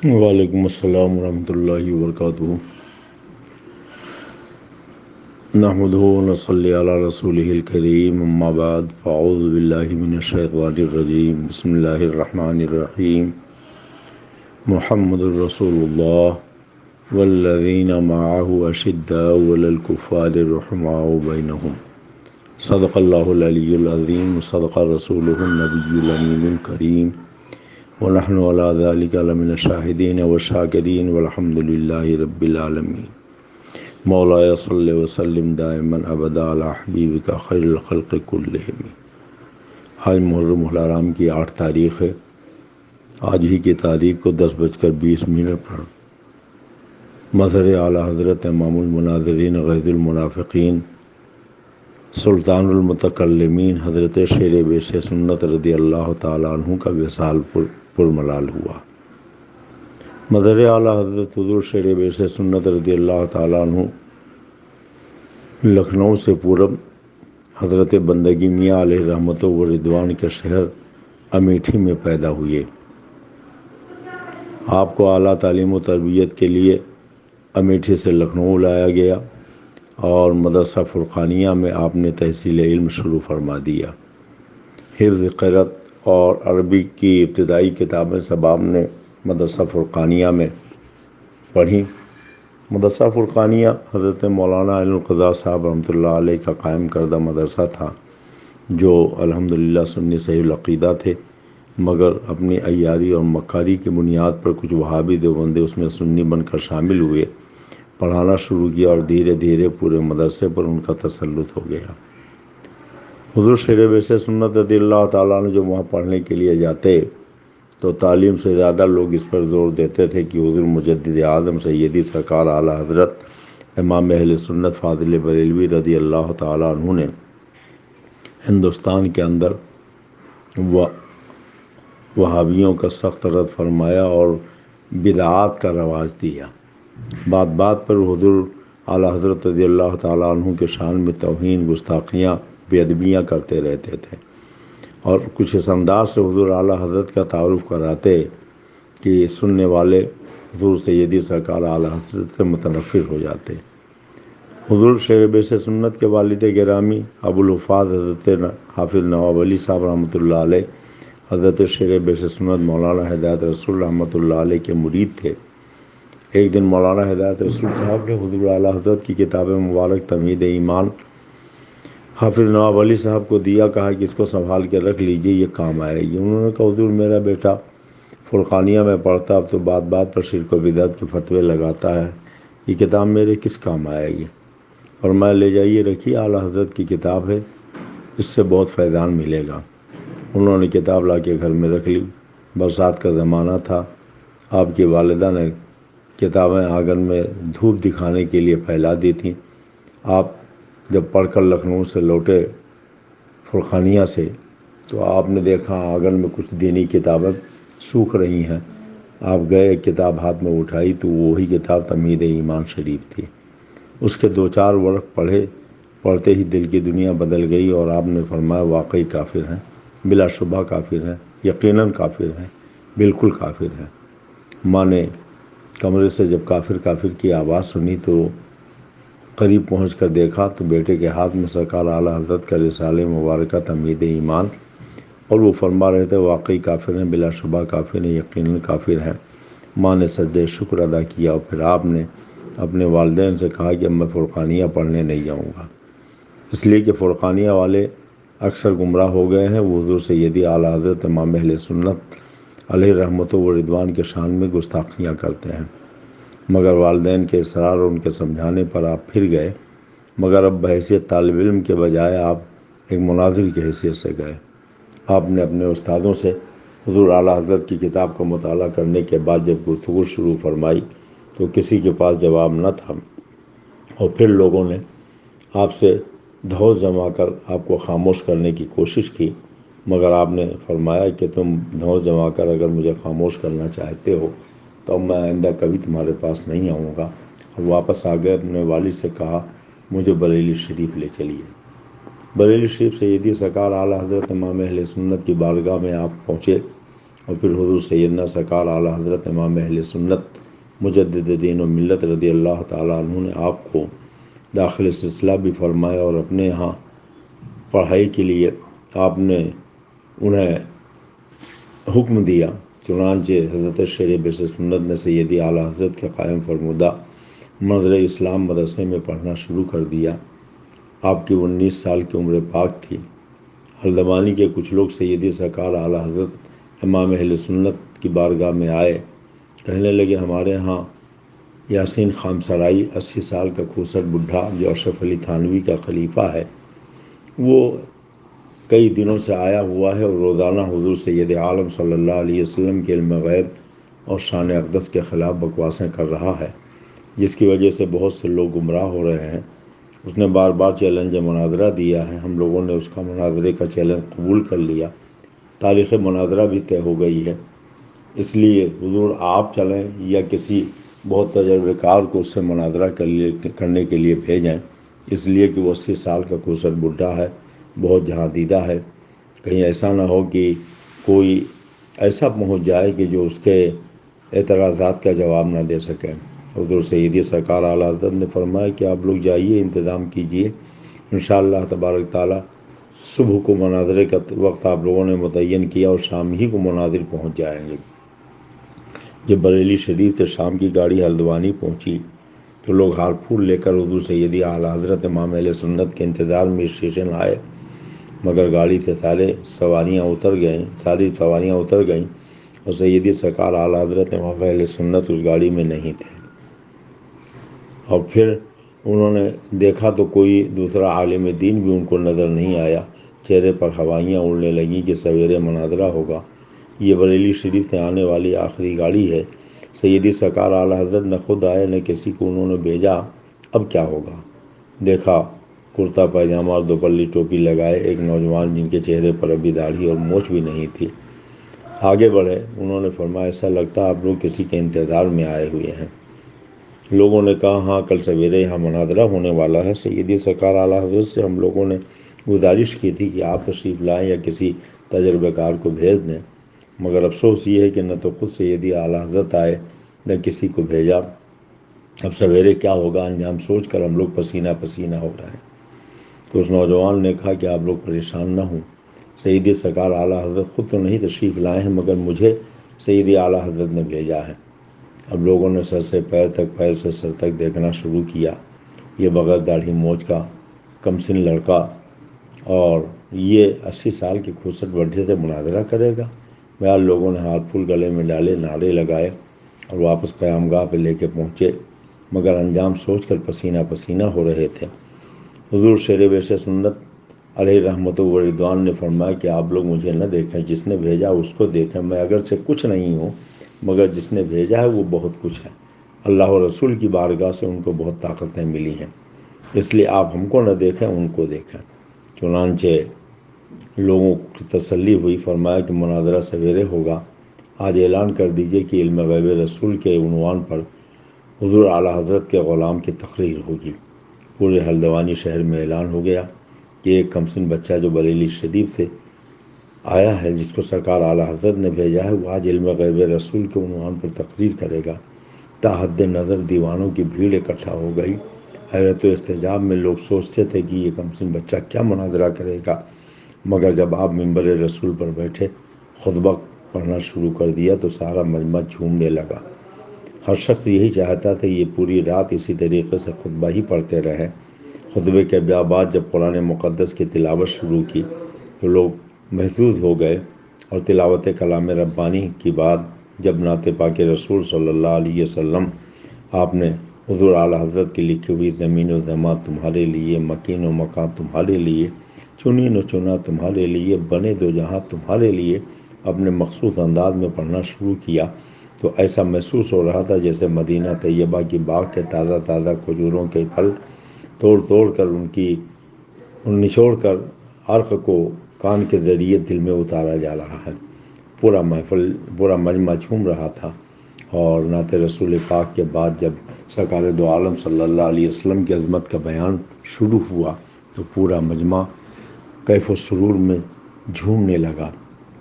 وعلیکم السلام ورحمۃ اللہ وبرکاتہ۔ نحمده ونصلی علی رسولہ الکریم، اما بعد فاعوذ باللہ من الشیطان الرجیم، بسم اللہ الرحمن الرحیم۔ محمد الرسول اللہ والذین معہ اشداء علی الکفار رحماء بینہم، صدق اللہ العلی العظیم، صدق رسولہ النبی الامین الکریم، ونحن علی ذلک لمن الشاہدین والشاکرین والحمد للہ رب العالمین۔ مولایا صلی وسلم دائما ابدا علی حبیبک خیر الخلق کلہم۔ آج محرم الحرام کی 8 تاریخ ہے۔ آج ہی کی تاریخ کو 10:20 پر مظہر اعلیٰ حضرت امام المناظرین غیظ المنافقین سلطان المتکلمین حضرت شیر بیش سنت رضی اللہ تعالیٰ عنہ کا وصال پرملال ہوا۔ مظہر اعلیٰ حضرت حضور شیر بیش سنت رضی اللہ تعالیٰ عنہ لکھنؤ سے پورب حضرت بندگی میاں علیہ رحمت و رضوان کے شہر امیٹھی میں پیدا ہوئے۔ آپ کو اعلیٰ تعلیم و تربیت کے لیے امیٹھی سے لکھنؤ لایا گیا اور مدرسہ فرقانیہ میں آپ نے تحصیل علم شروع فرما دیا۔ حفظ قرأت اور عربی کی ابتدائی کتابیں سب آپ نے مدرسہ فرقانیہ میں پڑھی۔ مدرسہ فرقانیہ حضرت مولانا علی القضاء صاحب رحمۃ اللہ علیہ کا قائم کردہ مدرسہ تھا، جو الحمدللہ سنی صحیح العقیدہ تھے، مگر اپنی عیاری اور مکاری کی بنیاد پر کچھ وہابی دیوبندی اس میں سنی بن کر شامل ہوئے، پڑھانا شروع کیا اور دھیرے دھیرے پورے مدرسے پر ان کا تسلط ہو گیا۔ حضور شیر بیش سنت رضی اللہ تعالیٰ عنہ جو وہاں پڑھنے کے لیے جاتے تو تعلیم سے زیادہ لوگ اس پر زور دیتے تھے کہ حضور مجدد اعظم سیدی سرکار اعلیٰ حضرت امام اہل سنت فاضل بریلوی رضی اللہ تعالیٰ عنہ نے ہندوستان کے اندر وہابیوں کا سخت رد فرمایا اور بدعات کا رواج دیا۔ بات بات پر حضور اعلیٰ حضرت رضی اللہ تعالیٰ عنہ کے شان میں توہین، گستاخیاں، بے ادبیاں کرتے رہتے تھے، اور کچھ اس انداز سے حضور اعلیٰ حضرت کا تعارف کراتے کہ سننے والے حضور سیدی سرکار اعلیٰ حضرت سے متنفر ہو جاتے۔ حضور شیر بیش سنت کے والد گرامی ابو الحفاظ حضرت حافظ نواب علی صاحب رحمۃ اللہ علیہ حضرت شیر بیش سنت مولانا ہدایت رسول رحمۃ اللہ علیہ کے مرید تھے۔ ایک دن مولانا ہدایت رسول صاحب نے حضور اعلیٰ حضرت کی کتاب مبارک تمہید ایمان حافظ نواب علی صاحب کو دیا، کہا کہ اس کو سنبھال کے رکھ لیجئے، یہ کام آئے گی۔ انہوں نے کہا حضور میرا بیٹا فرقانیہ میں پڑھتا، اب تو بات بات پر شرک و بدعت کے فتوے لگاتا ہے، یہ کتاب میرے کس کام آئے گی؟ اور میں لے جائیے رکھیے، اعلیٰ حضرت کی کتاب ہے، اس سے بہت فیضان ملے گا۔ انہوں نے کتاب لا کے گھر میں رکھ لی۔ برسات کا زمانہ تھا، آپ کی والدہ نے کتابیں آنگن میں دھوپ دکھانے کے لیے پھیلا دی تھیں۔ آپ جب پڑھ کر لکھنؤ سے لوٹے فرقانیہ سے تو آپ نے دیکھا آنگن میں کچھ دینی کتابیں سوکھ رہی ہیں۔ آپ گئے، کتاب ہاتھ میں اٹھائی تو وہی کتاب تمہید ایمان شریف تھی۔ اس کے 2-4 ورق پڑھے، پڑھتے ہی دل کی دنیا بدل گئی اور آپ نے فرمایا واقعی کافر ہیں، بلا شبہ کافر ہیں، یقیناً کافر ہیں، بالکل کافر ہیں۔ ماں نے کمرے سے جب کافر کافر کی آواز سنی تو قریب پہنچ کر دیکھا تو بیٹے کے ہاتھ میں سرکار اعلیٰ حضرت کا رسالہ مبارکہ تمہید ایمان، اور وہ فرما رہے تھے واقعی کافر ہیں، بلا شبہ کافر ہیں، یقیناً کافر ہیں۔ ماں نے سجدہ شکر ادا کیا اور پھر آپ نے اپنے والدین سے کہا کہ اب میں فرقانیہ پڑھنے نہیں جاؤں گا، اس لیے کہ فرقانیہ والے اکثر گمراہ ہو گئے ہیں، وہ حضور سیدی اعلیٰ حضرت امام اہل سنت علیہ رحمت و رضوان کے شان میں گستاخیاں کرتے ہیں۔ مگر والدین کے اصرار اور ان کے سمجھانے پر آپ پھر گئے، مگر اب بحیثیت طالب علم کے بجائے آپ ایک مناظر کی حیثیت سے گئے۔ آپ نے اپنے استادوں سے حضور اعلیٰ حضرت کی کتاب کا مطالعہ کرنے کے بعد جب گفتگو شروع فرمائی تو کسی کے پاس جواب نہ تھا، اور پھر لوگوں نے آپ سے دھوس جما کر آپ کو خاموش کرنے کی کوشش کی، مگر آپ نے فرمایا کہ تم دھوس جما کر اگر مجھے خاموش کرنا چاہتے ہو تو میں آئندہ کبھی تمہارے پاس نہیں آؤں گا، اور واپس آ گئے۔ اپنے والد سے کہا مجھے بریلی شریف لے چلیے۔ بریلی شریف سیدی سرکار اعلیٰ حضرت امام اہل سنت کی بارگاہ میں آپ پہنچے اور پھر حضور سیدنا سرکار اعلیٰ حضرت امام اہل سنت مجدد دین و ملت رضی اللہ تعالیٰ عنہ نے آپ کو داخل سلسلہ بھی فرمایا، اور اپنے یہاں پڑھائی کے لیے آپ نے انہیں حکم دیا۔ چنانچہ حضرت شیر بس سنت نے سیدی اعلیٰ حضرت کے قائم فرمودہ منظر اسلام مدرسے میں پڑھنا شروع کر دیا۔ آپ کی 19 سال کی عمر پاک تھی۔ ہلدوانی کے کچھ لوگ سیدی سرکار اعلیٰ حضرت امام اہل سنت کی بارگاہ میں آئے، کہنے لگے ہمارے ہاں یاسین خام سرائی 80 سال کا کھوسٹ بڈھا جو اشرف علی تھانوی کا خلیفہ ہے، وہ کئی دنوں سے آیا ہوا ہے اور روزانہ حضور سید عالم صلی اللہ علیہ وسلم کے علم غیب اور شان اقدس کے خلاف بکواسیں کر رہا ہے، جس کی وجہ سے بہت سے لوگ گمراہ ہو رہے ہیں۔ اس نے بار بار چیلنج مناظرہ دیا ہے، ہم لوگوں نے اس کا مناظرے کا چیلنج قبول کر لیا، تاریخ مناظرہ بھی طے ہو گئی ہے۔ اس لیے حضور آپ چلیں یا کسی بہت تجربہ کار کو اس سے مناظرہ کرنے کے لیے بھیجیں، اس لیے کہ وہ 80 سال کا کھوسٹ بڈھا ہے، بہت جہاں دیدہ ہے، کہیں ایسا نہ ہو کہ کوئی ایسا پہنچ جائے کہ جو اس کے اعتراضات کا جواب نہ دے سکے۔ حضور سیدی سرکار اعلیٰ حضرت نے فرمایا کہ آپ لوگ جائیے، انتظام کیجیے، انشاءاللہ تبارک تعالیٰ صبح کو مناظرے کا وقت آپ لوگوں نے متعین کیا اور شام ہی کو مناظر پہنچ جائیں گے۔ جب بریلی شریف سے شام کی گاڑی ہلدوانی پہنچی تو لوگ ہار پھول لے کر حضور سیدی اعلیٰ حضرت امام اہل سنت کے انتظار میں اسٹیشن آئے، مگر گاڑی سے ساری سواریاں اتر گئیں اور سیدی سرکار اعلیٰ حضرت امام اہل سنت اس گاڑی میں نہیں تھے۔ اور پھر انہوں نے دیکھا تو کوئی دوسرا عالم دین بھی ان کو نظر نہیں آیا۔ چہرے پر ہوائیاں اڑنے لگیں کہ سویرے مناظرہ ہوگا، یہ بریلی شریف سے آنے والی آخری گاڑی ہے۔ سیدی سرکار اعلیٰ حضرت نہ خود آئے نہ کسی کو انہوں نے بھیجا، اب کیا ہوگا؟ دیکھا کرتا پائجامہ اور دوپلی ٹوپی لگائے ایک نوجوان جن کے چہرے پر ابھی داڑھی اور مونچھ بھی نہیں تھی آگے بڑھے۔ انہوں نے فرمایا ایسا لگتا آپ لوگ کسی کے انتظار میں آئے ہوئے ہیں۔ لوگوں نے کہا ہاں کل سویرے یہاں مناظرہ ہونے والا ہے۔ سیدی سرکار اعلیٰ حضرت سے ہم لوگوں نے گزارش کی تھی کہ آپ تشریف لائیں یا کسی تجربہ کار کو بھیج دیں، مگر افسوس یہ ہے کہ نہ تو خود سیدی اعلیٰ حضرت آئے نہ کسی کو بھیجا۔ اب سویرے کیا ہوگا انجام سوچ کر ہم لوگ پسینہ پسینہ ہو رہے ہیں۔ تو اس نوجوان نے کہا کہ آپ لوگ پریشان نہ ہوں، سیدی سرکار اعلیٰ حضرت خود تو نہیں تشریف لائے ہیں مگر مجھے سیدی اعلیٰ حضرت نے بھیجا ہے۔ اب لوگوں نے سر سے پیر تک، پیر سے سر تک دیکھنا شروع کیا۔ یہ بغیر داڑھی موچ کا کمسن لڑکا اور یہ 80 سال کے کھوسٹ بڈھے سے مناظرہ کرے گا؟ بہرحال لوگوں نے ہاتھ پھول گلے میں ڈالے، نعرے لگائے اور واپس قیام گاہ پہ لے کے پہنچے، مگر انجام سوچ کر پسینہ پسینہ ہو رہے تھے۔ حضور شیر بیش سنت علیہ رحمت و رضوان نے فرمایا کہ آپ لوگ مجھے نہ دیکھیں، جس نے بھیجا اس کو دیکھیں۔ میں اگرچہ کچھ نہیں ہوں مگر جس نے بھیجا ہے وہ بہت کچھ ہے۔ اللہ و رسول کی بارگاہ سے ان کو بہت طاقتیں ملی ہیں، اس لیے آپ ہم کو نہ دیکھیں، ان کو دیکھیں۔ چنانچہ لوگوں کی تسلی ہوئی۔ فرمایا کہ مناظرہ سویرے ہوگا، آج اعلان کر دیجئے کہ علم غیب رسول کے عنوان پر حضور اعلیٰ حضرت کے غلام کی تقریر ہوگی۔ پورے ہلدوانی شہر میں اعلان ہو گیا کہ ایک کمسن بچہ جو بریلی شریف سے آیا ہے، جس کو سرکار اعلیٰ حضرت نے بھیجا ہے، وہ آج علم غیب رسول کے عنوان پر تقریر کرے گا۔ تا حد نظر دیوانوں کی بھیڑ اکٹھا ہو گئی۔ حیرت و استعجاب میں لوگ سوچتے تھے کہ یہ کمسن بچہ کیا مناظرہ کرے گا، مگر جب آپ منبر رسول پر بیٹھے خطبہ پڑھنا شروع کر دیا تو سارا مجمع جھومنے لگا۔ ہر شخص یہی چاہتا تھا یہ پوری رات اسی طریقے سے خطبہ ہی پڑھتے رہے۔ خطبے کے بعد جب قرآن مقدس کی تلاوت شروع کی تو لوگ محظوظ ہو گئے، اور تلاوت کلام ربانی کی بعد جب نعت پاک رسول صلی اللہ علیہ وسلم آپ نے حضور اعلیٰ حضرت کی لکھی ہوئی زمین و زماں تمہارے لیے، مکین و مکان تمہارے لیے، چنی و چنا تمہارے لیے، بنے دو جہاں تمہارے لیے، اپنے مخصوص انداز میں پڑھنا شروع کیا تو ایسا محسوس ہو رہا تھا جیسے مدینہ طیبہ کی باغ کے تازہ تازہ کھجوروں کے پھل توڑ کر نچوڑ کر عرق کو کان کے ذریعے دل میں اتارا جا رہا ہے۔ پورا مجمع جھوم رہا تھا، اور نعت رسول پاک کے بعد جب سرکار دو عالم صلی اللہ علیہ وسلم کی عظمت کا بیان شروع ہوا تو پورا مجمع کیف و سرور میں جھومنے لگا۔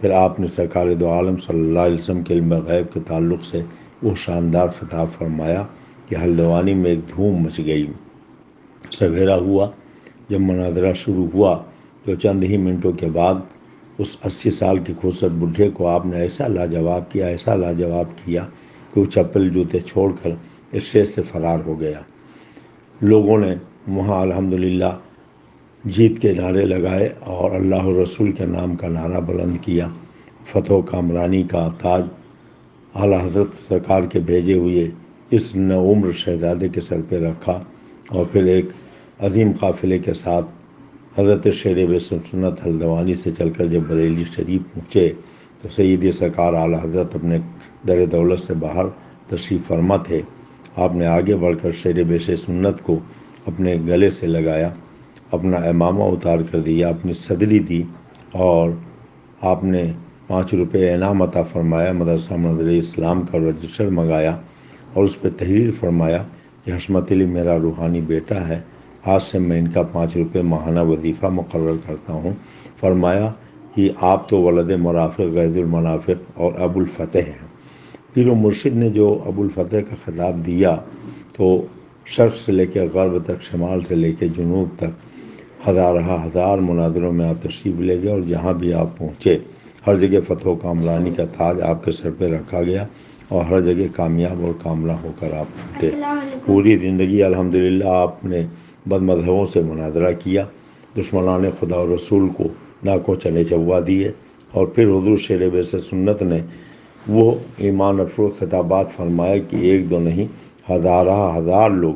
پھر آپ نے سرکار دو عالم صلی اللہ علیہ وسلم کے علم غیب کے تعلق سے وہ شاندار خطاب فرمایا کہ ہلدوانی میں ایک دھوم مچ گئی۔ سویرا ہوا، جب مناظرہ شروع ہوا تو چند ہی منٹوں کے بعد اس 80 سال کے خوبصورت بڈھے کو آپ نے ایسا لاجواب کیا کہ وہ چپل جوتے چھوڑ کر اسٹیج سے فرار ہو گیا۔ لوگوں نے وہاں الحمدللہ جیت کے نعرے لگائے اور اللہ رسول کے نام کا نعرہ بلند کیا۔ فتح و کامرانی کا تاج اعلیٰ حضرت سرکار کے بھیجے ہوئے اس نوعمر شہزادے کے سر پہ رکھا، اور پھر ایک عظیم قافلے کے ساتھ حضرت شیر بے سنت ہلدوانی سے چل کر جب بریلی شریف پہنچے تو سید سرکار اعلیٰ حضرت اپنے در دولت سے باہر تشریف فرما تھے۔ آپ نے آگے بڑھ کر شیر بے سنت کو اپنے گلے سے لگایا، اپنا امامہ اتار کر دیا، اپنی صدری دی، اور آپ نے 5 روپے انعام عطا فرمایا۔ مدرسہ منظر اسلام کا رجسٹر منگایا اور اس پہ تحریر فرمایا کہ حشمت علی میرا روحانی بیٹا ہے، آج سے میں ان کا 5 روپے ماہانہ وظیفہ مقرر کرتا ہوں۔ فرمایا کہ آپ تو ولد مرافق غیظ المنافق اور ابو الفتح ہیں۔ پیر و مرشد نے جو ابو الفتح کا خطاب دیا تو شرق سے لے کے غرب تک، شمال سے لے کے جنوب تک ہزار مناظروں میں آپ تشریف لے گئے، اور جہاں بھی آپ پہنچے ہر جگہ فتح و کامرانی کا تاج آپ کے سر پہ رکھا گیا اور ہر جگہ کامیاب اور کاملا ہو کر آپ پھوٹے۔ پوری زندگی الحمدللہ آپ نے بد مذہبوں سے مناظرہ کیا، دشمنان خدا و رسول کو ناکوں چنے چوا دیے، اور پھر حضور شیر بے سنت نے وہ ایمان افروز خطابات فرمائے کہ ایک دو نہیں ہزار لوگ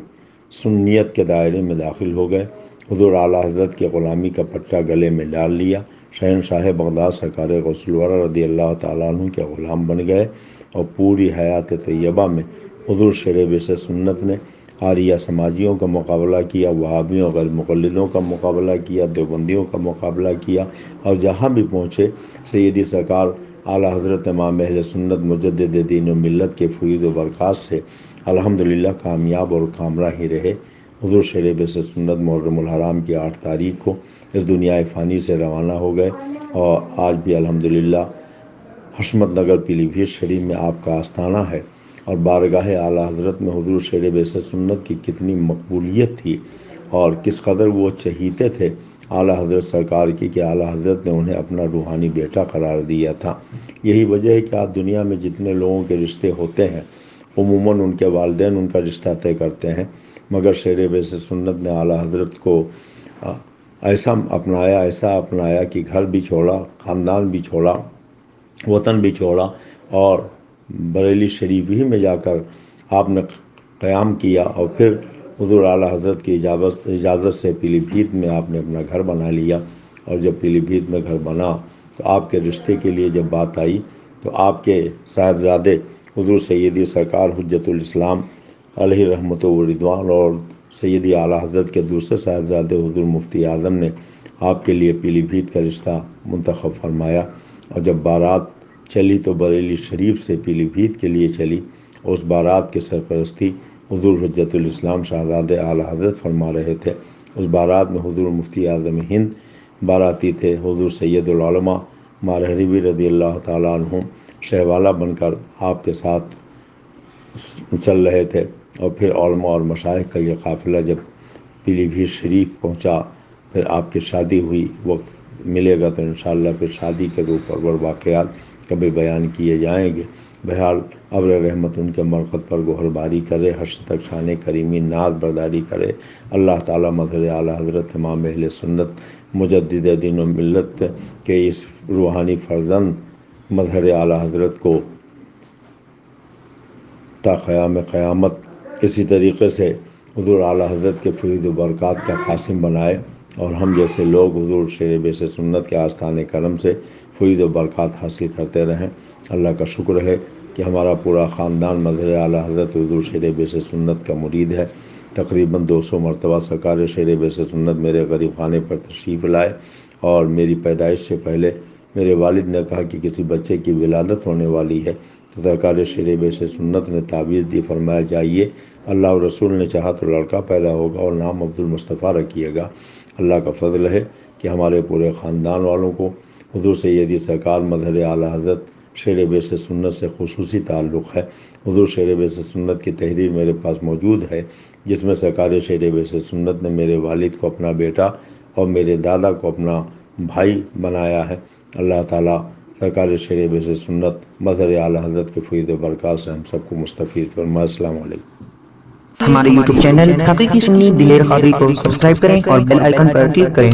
سنیت کے دائرے میں داخل ہو گئے۔ حضور اعلیٰ حضرت کے غلامی کا پٹا گلے میں ڈال لیا، شہنشاہ بغداد سرکار غوث الورا رضی اللہ تعالیٰ عنہ کے غلام بن گئے، اور پوری حیات طیبہ میں حضور شیر بے سنت نے آریہ سماجیوں کا مقابلہ کیا، وہابیوں غیر مقلدوں کا مقابلہ کیا، دیوبندیوں کا مقابلہ کیا، اور جہاں بھی پہنچے سیدی سرکار اعلیٰ حضرت امام اہل سنت مجدد دین و ملت کے فیض و برکات سے الحمدللہ کامیاب اور کامرا ہی رہے۔ حضور شیر بے سنت محرم الحرام کی 8 تاریخ کو اس دنیا فانی سے روانہ ہو گئے، اور آج بھی الحمدللہ حشمت نگر پیلی بھیت شریف میں آپ کا آستانہ ہے، اور بارگاہ اعلیٰ حضرت میں حضور شیر بے سنت کی کتنی مقبولیت تھی اور کس قدر وہ چہیتے تھے اعلیٰ حضرت سرکار کی کہ اعلیٰ حضرت نے انہیں اپنا روحانی بیٹا قرار دیا تھا۔ یہی وجہ ہے کہ آج دنیا میں جتنے لوگوں کے رشتے ہوتے ہیں عموماً ان کے والدین ان کا رشتہ طے کرتے ہیں، مگر شیر بے سنت نے اعلیٰ حضرت کو ایسا اپنایا کہ گھر بھی چھوڑا، خاندان بھی چھوڑا، وطن بھی چھوڑا، اور بریلی شریف ہی میں جا کر آپ نے قیام کیا، اور پھر حضور اعلیٰ حضرت کی اجازت سے پیلی بھیت میں آپ نے اپنا گھر بنا لیا۔ اور جب پیلی بھیت میں گھر بنا تو آپ کے رشتے کے لیے جب بات آئی تو آپ کے صاحبزادے حضور سیدی سرکار حجت الاسلام علیہ رحمت و رضوان اور سیدی اعلیٰ حضرت کے دوسرے صاحبزادے حضور مفتی اعظم نے آپ کے لیے پیلی بھیت کا رشتہ منتخب فرمایا، اور جب بارات چلی تو بریلی شریف سے پیلی بھیت کے لیے چلی۔ اس بارات کی سرپرستی حضور حجت الاسلام شہزادے اعلیٰ حضرت فرما رہے تھے۔ اس بارات میں حضور مفتی اعظم ہند باراتی تھے، حضور سید العلماء مارہریوی رضی اللہ تعالیٰ عنہ شہوالہ بن کر آپ کے ساتھ چل رہے تھے، اور پھر علماء اور مشائخ کا یہ قافلہ جب پیلی بھیت شریف پہنچا، پھر آپ کی شادی ہوئی۔ وقت ملے گا تو انشاءاللہ پھر شادی کے روح پرور واقعات کبھی بیان کیے جائیں گے۔ بہرحال ابر رحمت ان کے مرقد پر گوہر باری کرے، حشر تک شان کریمی ناز برداری کرے۔ اللہ تعالیٰ مظہر اعلیٰ حضرت امام اہل سنت مجدد دین و ملت کے اس روحانی فرزند مظہر اعلیٰ حضرت کو تا قیام قیامت اسی طریقے سے حضور اعلیٰ حضرت کے فیض و برکات کا قاسم بنائے، اور ہم جیسے لوگ حضور شیر بے سنت کے آستان کرم سے فیض و برکات حاصل کرتے رہیں۔ اللہ کا شکر ہے کہ ہمارا پورا خاندان مظہر اعلیٰ حضرت حضور شیر بے سنت کا مرید ہے۔ تقریباً 200 مرتبہ سرکار شیر بے سنت میرے غریب خانے پر تشریف لائے، اور میری پیدائش سے پہلے میرے والد نے کہا کہ کسی بچے کی ولادت ہونے والی ہے، تو سرکار شیر بے سنت نے تعویذ دی، فرمایا جائیے اللہ اور رسول نے چاہا تو لڑکا پیدا ہوگا اور نام عبد المصطفیٰ رکھیے گا۔ اللہ کا فضل ہے کہ ہمارے پورے خاندان والوں کو حضور سیدی سرکار مظہر اعلیٰ حضرت شیر بیس سنت سے خصوصی تعلق ہے۔ حضور شیر بیس سنت کی تحریر میرے پاس موجود ہے، جس میں سرکار شیر بیس سنت نے میرے والد کو اپنا بیٹا اور میرے دادا کو اپنا بھائی بنایا ہے۔ اللہ تعالیٰ سرکار شیر بیس سنت مظہر اعلیٰ حضرت کے فیض و برکات سے ہم سب کو مستفید فرمائے۔ السلام علیکم۔ ہمارے YouTube چینل حقیقی سنی دلیر قادری کو سبسکرائب کریں اور بیل آئیکن پر کلک کریں۔